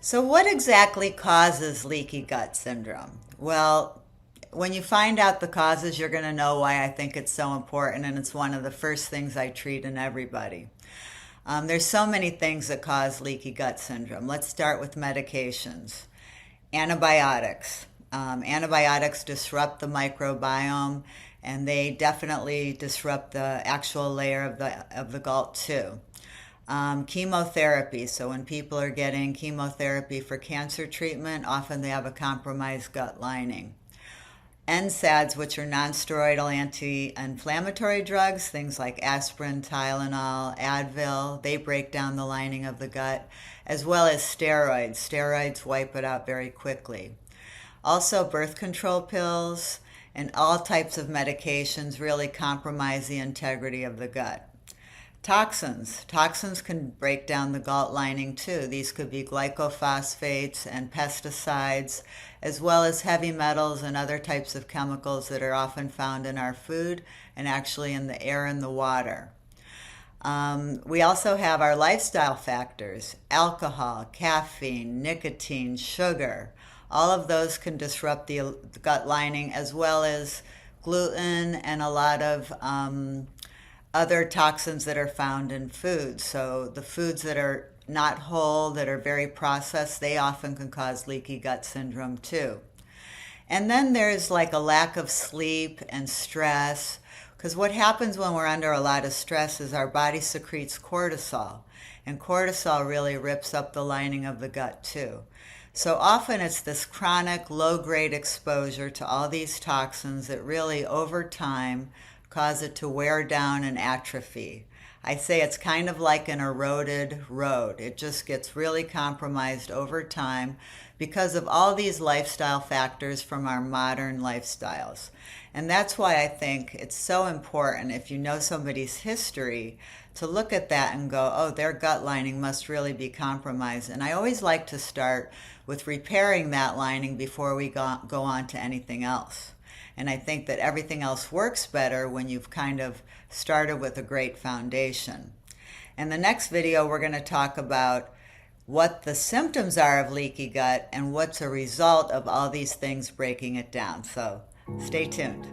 So what exactly causes leaky gut syndrome? Well, when you find out the causes, you're going to know why I think it's so important, and it's one of the first things I treat in everybody. There's so many things that cause leaky gut syndrome. Let's start with medications. Antibiotics. Antibiotics disrupt the microbiome, and they definitely disrupt the actual layer of the GALT too. Chemotherapy. So when people are getting chemotherapy for cancer treatment, often they have a compromised gut lining. NSAIDs, which are nonsteroidal anti-inflammatory drugs, things like aspirin, Tylenol, Advil, they break down the lining of the gut, as well as steroids. Steroids wipe it out very quickly. Also, birth control pills and all types of medications really compromise the integrity of the gut. Toxins. Toxins can break down the GALT lining too. These could be glycophosphates and pesticides, as well as heavy metals and other types of chemicals that are often found in our food and actually in the air and the water. We also have our lifestyle factors: alcohol, caffeine, nicotine, sugar. All of those can disrupt the gut lining, as well as gluten and a lot of other toxins that are found in foods. So the foods that are not whole, that are very processed, they often can cause leaky gut syndrome too. And then there's like a lack of sleep and stress, because what happens when we're under a lot of stress is our body secretes cortisol, and cortisol really rips up the lining of the gut too. So often it's this chronic low-grade exposure to all these toxins that really over time cause it to wear down and atrophy. I say it's kind of like an eroded road. It just gets really compromised over time because of all these lifestyle factors from our modern lifestyles. And that's why I think it's so important, if you know somebody's history, to look at that and go, oh, their gut lining must really be compromised. And I always like to start with repairing that lining before we go on to anything else. And I think that everything else works better when you've kind of started with a great foundation. In the next video, we're going to talk about what the symptoms are of leaky gut and what's a result of all these things breaking it down. So stay tuned.